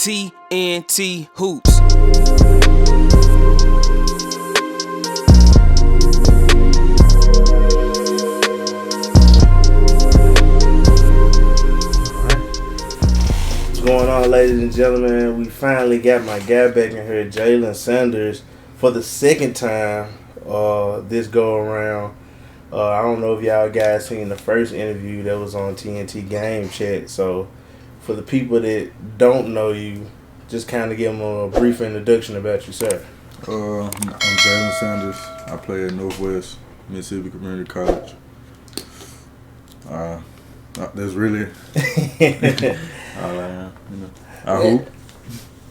TNT Hoops. What's going on, ladies and gentlemen? We finally got my guy back in here, Jaylon Sanders, for the second time this go around. I don't know if y'all guys seen the first interview that was on TNT Game Chat. So, for the people that don't know you, just kind of give them a brief introduction about you, sir. I'm Jaylon Sanders. I play at Northwest Mississippi Community College. That's really all I am. I hope.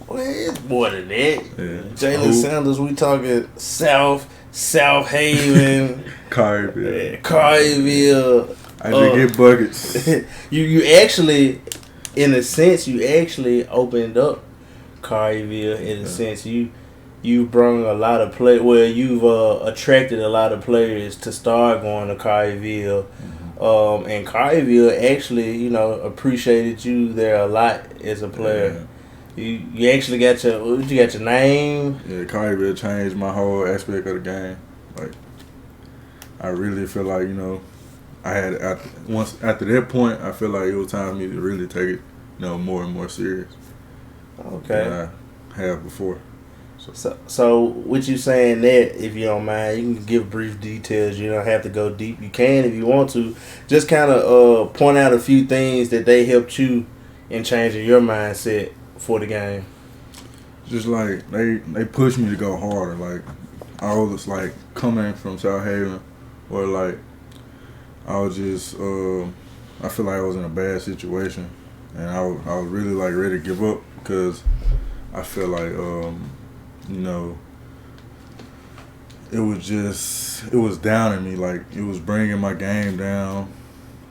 Well, it's more than that. Yeah. Jaylon Sanders, we talking South Haven, Carville. I just get buckets. you actually, in a sense, opened up Carville. In a sense, you brought a lot of you've attracted a lot of players to start going to Carville. And Carville actually, appreciated you there a lot as a player. Yeah. You actually got your name. Yeah, Carville changed my whole aspect of the game. Like, I really feel like I had after that point, I feel like it was time for me to really take it, more and more serious. Okay. Than I have before. So with you saying that, if you don't mind, you can give brief details. You don't have to go deep. You can if you want to. Just kind of point out a few things that they helped you in changing your mindset for the game. Just like they pushed me to go harder. Like, I was like coming from South Haven, or like I was just I feel like I was in a bad situation, and I was really like ready to give up because I feel like it was downing me. Like, it was bringing my game down.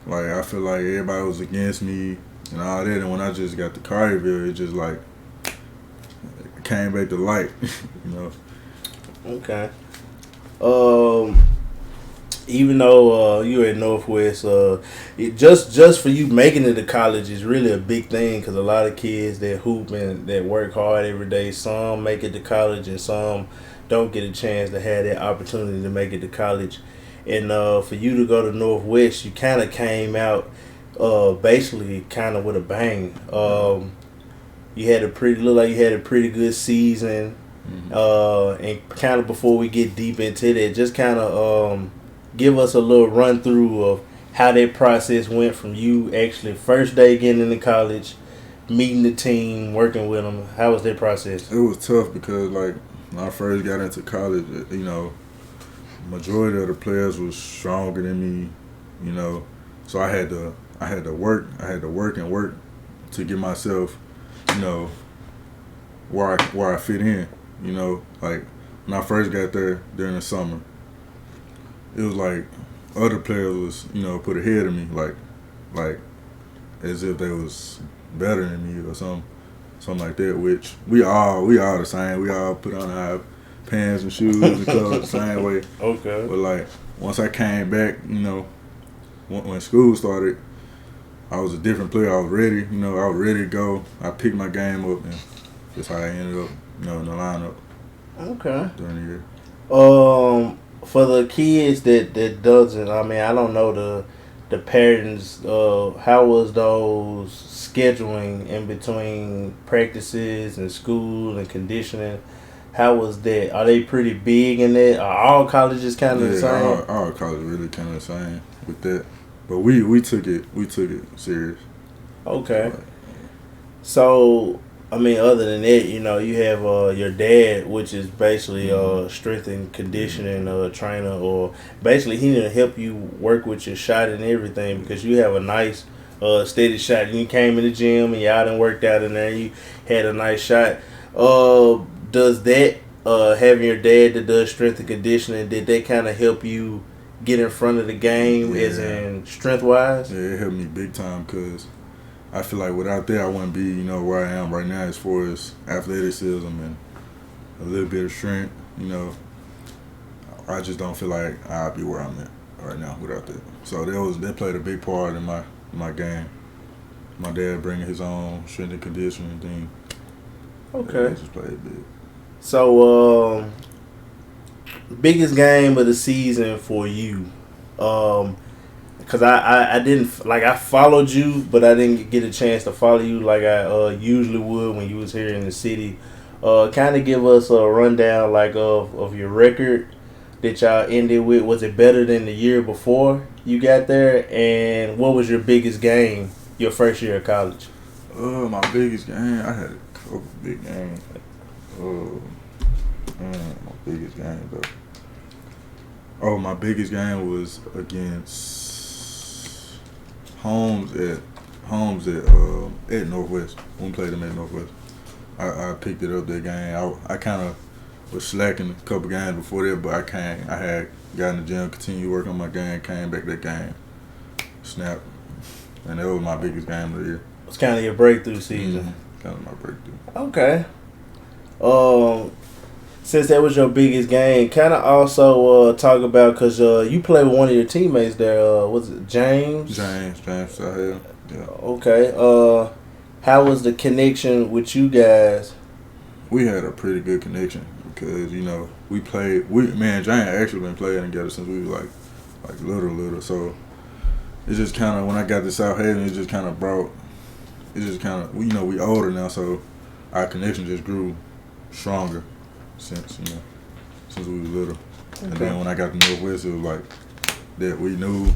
Like, I feel like everybody was against me and all that. And when I just got to Carville, it just like came back to light. Okay. Even though you're at Northwest, just for you making it to college is really a big thing, because a lot of kids that hoop and that work hard every day, some make it to college and some don't get a chance to have that opportunity to make it to college. And for you to go to Northwest, you kind of came out basically kind of with a bang. You had looked like you had a pretty good season. And kind of before we get deep into that, just kind of give us a little run through of how that process went from you actually first day getting into college, meeting the team, working with them. How was that process? It was tough because, like, when I first got into college, majority of the players was stronger than me, so I had to work to get myself, where I fit in, like when I first got there during the summer. It was like other players was, put ahead of me, like as if they was better than me or something like that. Which we all the same. We all put on our pants and shoes and clothes the same way. Okay. But like once I came back, when school started, I was a different player. I was ready. I was ready to go. I picked my game up, and that's how I ended up, in the lineup. Okay. During the year. For the kids that doesn't, I don't know the patterns. How was those scheduling in between practices and school and conditioning? How was that? Are they pretty big in that? Are all colleges kind of the same? All colleges really kind of the same with that. But we took it serious. Okay. So, other than that, you have your dad, which is basically strength and conditioning trainer, or basically he didn't help you work with your shot and everything, because you have a nice steady shot. You came in the gym and y'all done worked out in there. You had a nice shot. Does that having your dad that does strength and conditioning, did that kind of help you get in front of the game, as in strength wise? Yeah, it helped me big time, because I feel like without that, I wouldn't be, where I am right now as far as athleticism and a little bit of strength. I just don't feel like I'd be where I'm at right now without that. So that played a big part in my game. My dad bringing his own strength and conditioning thing. Okay. Just played big. So, biggest game of the season for you? Cause I didn't like I followed you, but I didn't get a chance to follow you like I usually would when you was here in the city. Kind of give us a rundown like of your record that y'all ended with. Was it better than the year before you got there? And what was your biggest game your first year of college? My biggest game, I had a couple big games. My biggest game though. Oh, my biggest game was against at Northwest. When we played them at Northwest, I picked it up that game. I kind of was slacking a couple games before that, but I had got in the gym, continued working on my game, came back that game, snapped, and that was my biggest game of the year. It's kind of your breakthrough season. Mm-hmm. Kind of my breakthrough. Okay. Since that was your biggest game, kind of also talk about because you played with one of your teammates there. Was it James? James Sahel. Yeah. Okay. How was the connection with you guys? We had a pretty good connection because we played. Me and James actually been playing together since we was like little. So it just kind of when I got to South Haven, it just kind of brought. It just kind of we older now, so our connection just grew stronger since we was little. Okay. And then when I got to Northwest, it was like that we know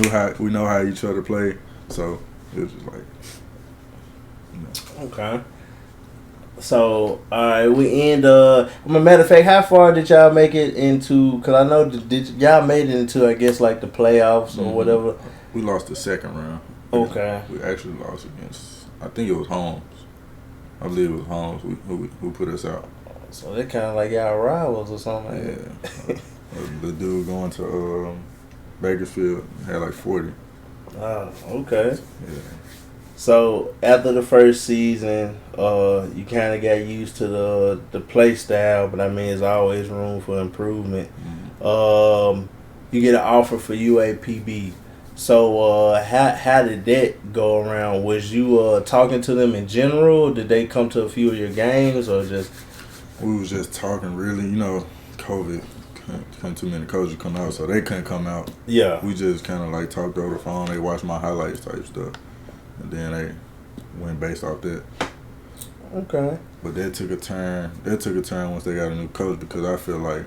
how each other play, so it was just like Okay. So we end. Matter of fact, how far did y'all make it into? Because I know y'all made it into I guess like the playoffs or whatever. We lost the second round. Okay. We actually lost against. I think it was Holmes. I believe it was Holmes who put us out. So they're kind of like y'all rivals or something. Yeah. The dude going to Bakersfield had like 40. Oh, okay. Yeah. So after the first season, you kind of got used to the play style, but I mean, there's always room for improvement. Mm-hmm. You get an offer for UAPB. So how did that go around? Was you talking to them in general? Did they come to a few of your games or just? We was just talking really, COVID, couldn't too many coaches come out, so they couldn't come out. Yeah. We just kind of like talked over the phone. They watched my highlights type stuff, and then they went based off that. Okay. But that took a turn. Once they got a new coach because I feel like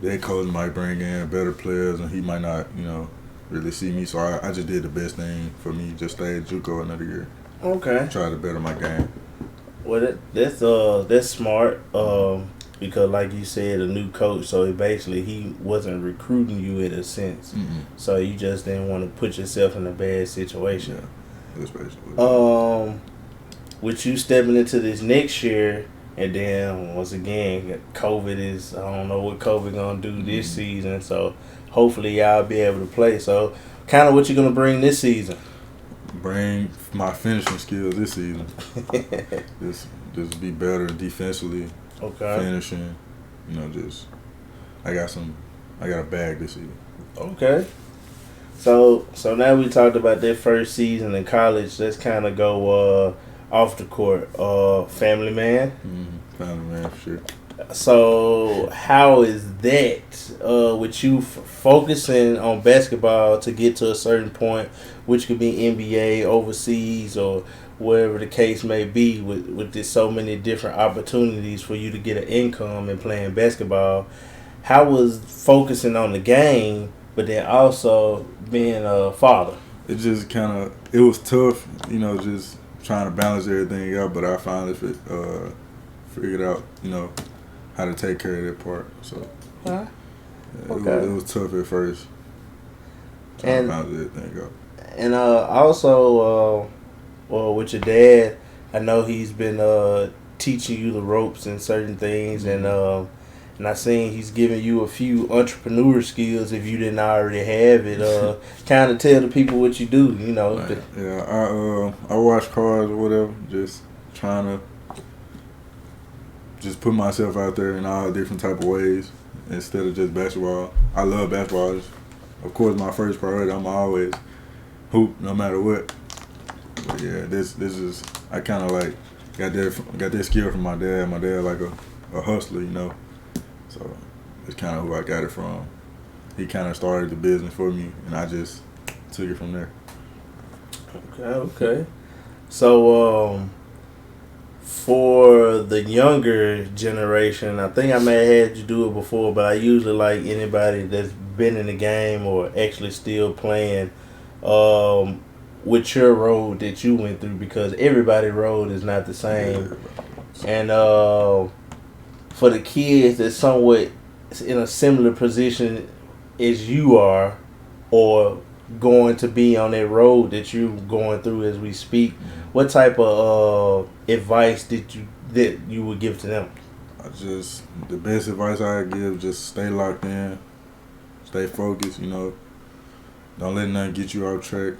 that coach might bring in better players and he might not really see me. So I just did the best thing for me. Just stay at JUCO another year. Okay. Try to better my game. Well, that's smart. Because like you said, a new coach, so basically he wasn't recruiting you in a sense. Mm-hmm. So you just didn't want to put yourself in a bad situation. Yeah, that's basically. With you stepping into this next year, and then once again, COVID is I don't know what COVID gonna do this season. So hopefully y'all be able to play. So kind of what you gonna bring this season? Bring my finishing skills this season. just be better defensively. Okay. Finishing, I got a bag this season. Okay. So now we talked about that first season in college. Let's kind of go off the court. Family man. Mm-hmm. Family man, for sure. So how is that with you focusing on basketball to get to a certain point, which could be NBA, overseas, or whatever the case may be, with this so many different opportunities for you to get an income and playing basketball? How was focusing on the game, but then also being a father? It just it was tough, just trying to balance everything out. But I finally figured out, how to take care of that part. So okay. It was tough at first. Trying to balance everything out. And also, with your dad, I know he's been teaching you the ropes and certain things, mm-hmm. and I seen he's giving you a few entrepreneur skills if you didn't already have it. Kind of tell the people what you do, Yeah, I watch cars or whatever, just trying to just put myself out there in all different type of ways instead of just basketball. I love basketball. Of course, my first priority. I'm always hoop no matter what. But yeah, this is I kind of like got that skill from my dad. My dad like a hustler, you know. So it's kind of who I got it from. He kind of started the business for me, and I just took it from there. Okay. So, for the younger generation, I think I may have had you do it before, but I usually like anybody that's been in the game or actually still playing with your road that you went through, because everybody's road is not the same. And for the kids that's somewhat in a similar position as you are, or going to be on that road that you're going through as we speak, what type of advice that you would give to them? The best advice I give, just stay locked in, stay focused, you know. Don't let nothing get you off track,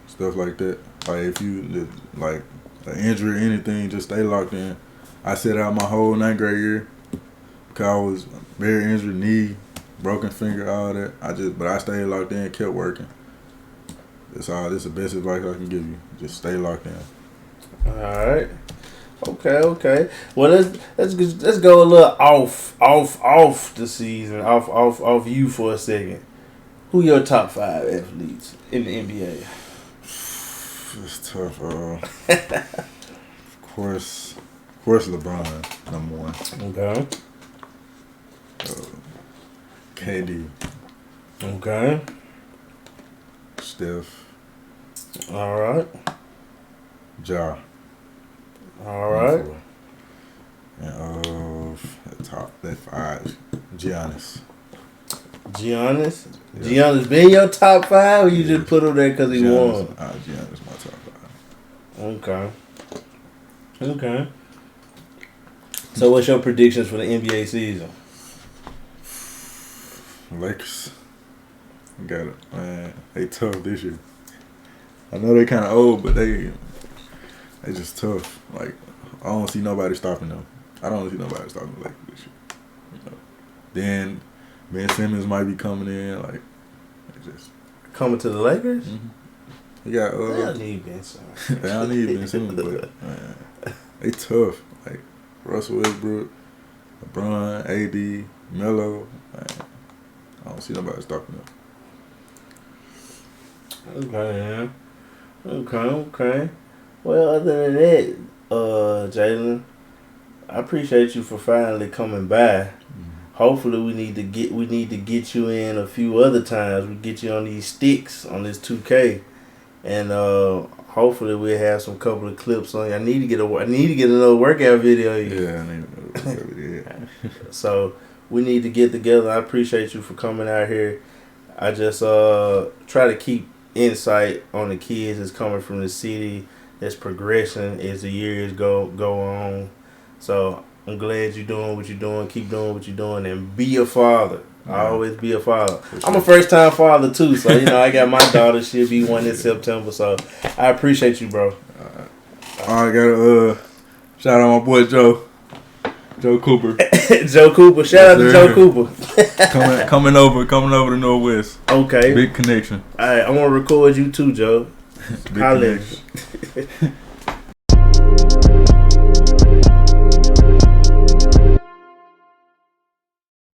stuff like that. Like if you like an injury or anything, just stay locked in. I sat out my whole 9th grade year because I was very injured, knee, broken finger, all that. But I stayed locked in, kept working. That's the best advice I can give you. Just stay locked in. All right. Okay. Well, let's go a little off the season, off you for a second. Who your top 5 athletes in the NBA? It's tough. Of course, LeBron, number 1. Okay. KD. Okay. Steph. All right. Ja. All right. And that 5, Giannis. Giannis? Yeah. Giannis been your top 5, or you just put him there because he won? Giannis my top 5. Okay. So what's your predictions for the NBA season? Lakers. Got it, man. They tough this year. I know they kind of old, but they just tough. Like, I don't see nobody stopping them. I don't see nobody stopping the Lakers this year. You know? Then Ben Simmons might be coming in. Like, just coming to the Lakers. Mm-hmm. He got. They don't need Ben Simmons. They don't need Ben Simmons, but man, they tough. Like Russell Westbrook, LeBron, AD, Melo. Man, I don't see nobody stopping them. Okay, man. Okay. Well, other than that, Jaylon, I appreciate you for finally coming by. Hopefully, we need to get you in a few other times. We get you on these sticks on this 2K, and hopefully we'll have some couple of clips on you. I need to get another workout video. Yeah, I need another workout video. So we need to get together. I appreciate you for coming out here. I just try to keep insight on the kids that's coming from the city, that's progressing as the years go on. So I'm glad you're doing what you're doing. Keep doing what you're doing, and be a father. I always be a father. Sure. I'm a first-time father too, so I got my daughter. She'll be 1 in September. So I appreciate you, bro. I gotta shout out my boy Joe Cooper. Joe Cooper. Shout out to Joe Cooper. coming over to Northwest. Okay. Big connection. All right, I want to record you too, Joe. Big connection.